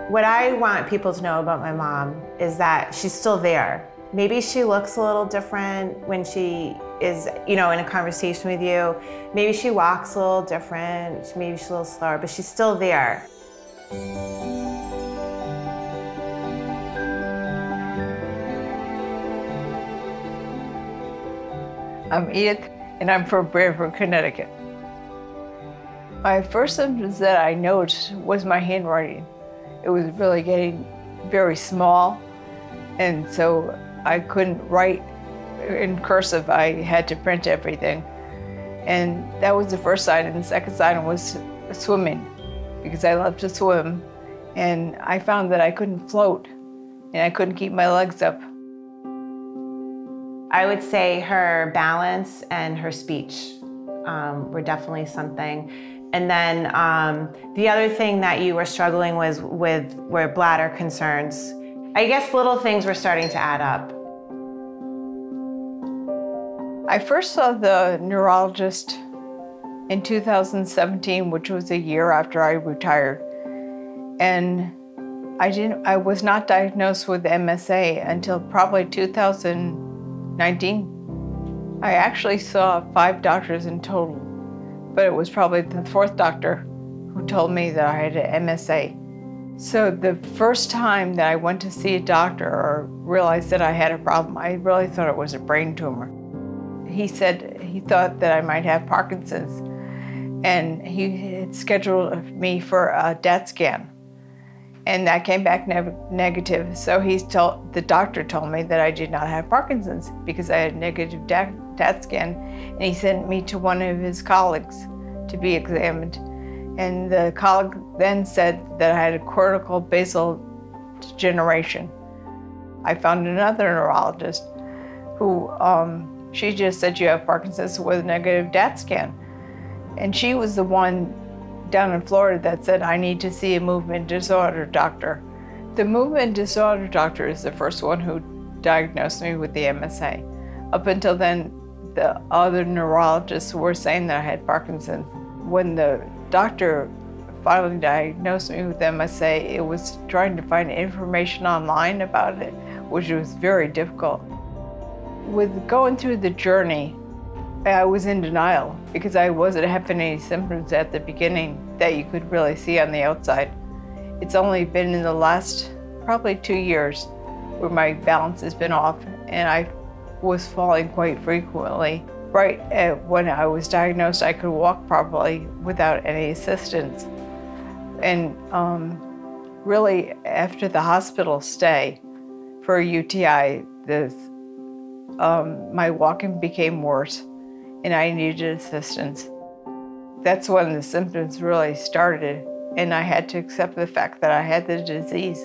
What I want people to know about my mom is that she's still there. Maybe she looks a little different when she is, in a conversation with you. Maybe she walks a little different, maybe she's a little slower, but she's still there. I'm Edith, and I'm from Branford, Connecticut. My first symptoms that I noticed was my handwriting. It was really getting very small, and so I couldn't write in cursive. I had to print everything. And that was the first sign, and the second sign was swimming, because I love to swim, and I found that I couldn't float, and I couldn't keep my legs up. I would say her balance and her speech were definitely something. And then the other thing that you were struggling with were bladder concerns. I guess little things were starting to add up. I first saw the neurologist in 2017, which was a year after I retired. And I was not diagnosed with MSA until probably 2019. I actually saw 5 doctors in total, but it was probably the 4th doctor who told me that I had an MSA. So the first time that I went to see a doctor or realized that I had a problem, I really thought it was a brain tumor. He said he thought that I might have Parkinson's, and he had scheduled me for a DAT scan. And that came back negative. So the doctor told me that I did not have Parkinson's because I had a negative DAT scan. And he sent me to one of his colleagues to be examined. And the colleague then said that I had a cortical basal degeneration. I found another neurologist who, she just said you have Parkinson's with a negative DAT scan. And she was the one down in Florida that said I need to see a movement disorder doctor. The movement disorder doctor is the first one who diagnosed me with the MSA. Up until then, the other neurologists were saying that I had Parkinson's. When the doctor finally diagnosed me with MSA, it was trying to find information online about it, which was very difficult. With going through the journey, I was in denial because I wasn't having any symptoms at the beginning that you could really see on the outside. It's only been in the last probably 2 years where my balance has been off, and I was falling quite frequently. Right when I was diagnosed, I could walk properly without any assistance. And really, after the hospital stay for a UTI, my walking became worse, and I needed assistance. That's when the symptoms really started, and I had to accept the fact that I had the disease.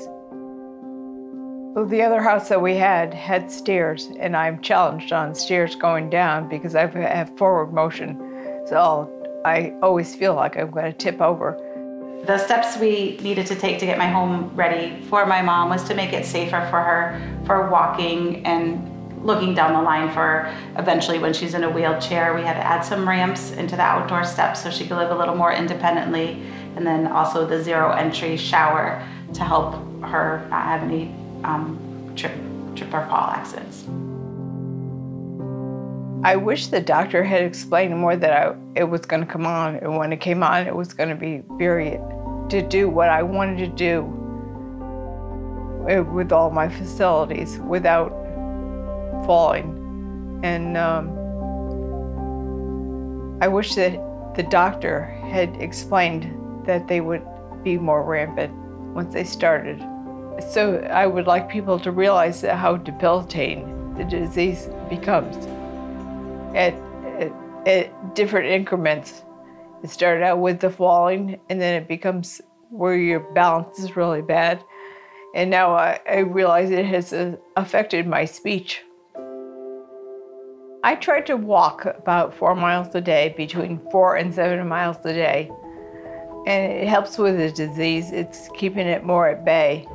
Well, the other house that we had stairs, and I'm challenged on stairs going down because I have forward motion, so I always feel like I'm going to tip over. The steps we needed to take to get my home ready for my mom was to make it safer for her for walking and looking down the line for eventually when she's in a wheelchair. We had to add some ramps into the outdoor steps so she could live a little more independently, and then also the zero entry shower to help her not have any trip or fall accidents. I wish the doctor had explained more that it was going to come on, and when it came on, it was going to be to do what I wanted to do with all my facilities without falling. And I wish that the doctor had explained that they would be more rampant once they started. So I would like people to realize how debilitating the disease becomes at different increments. It started out with the falling, and then it becomes where your balance is really bad. And now I realize it has affected my speech. I try to walk about 4 miles a day, between 4 and 7 miles a day. And it helps with the disease. It's keeping it more at bay,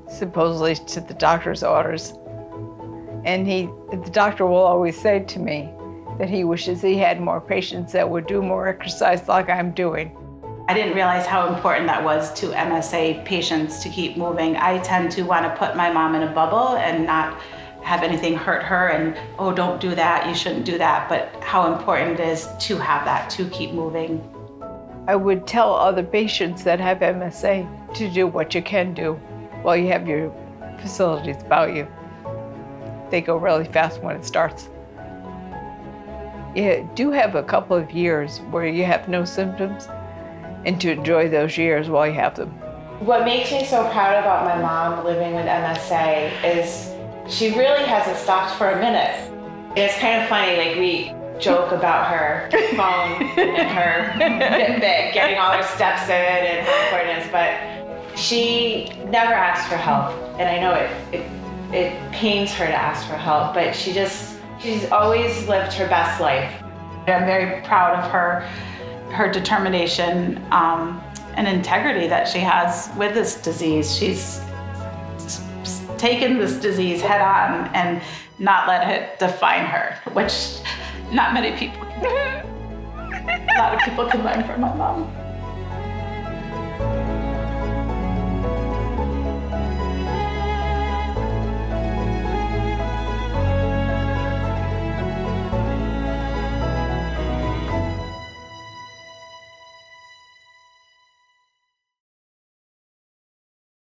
supposedly to the doctor's orders. And the doctor will always say to me that he wishes he had more patients that would do more exercise like I'm doing. I didn't realize how important that was to MSA patients to keep moving. I tend to want to put my mom in a bubble and not have anything hurt her and, oh, don't do that, you shouldn't do that, but how important it is to have that, to keep moving. I would tell other patients that have MSA to do what you can do while you have your facilities about you. They go really fast when it starts. You do have a couple of years where you have no symptoms, and to enjoy those years while you have them. What makes me so proud about my mom living with MSA is she really hasn't stopped for a minute. It's kind of funny, like we joke about her phone and her Fitbit getting all her steps in and how important it is, but she never asks for help. And I know it pains her to ask for help, but she's always lived her best life. I'm very proud of her determination and integrity that she has with this disease. She's taken this disease head on and not let it define her, which not many people can. A lot of people can learn from my mom.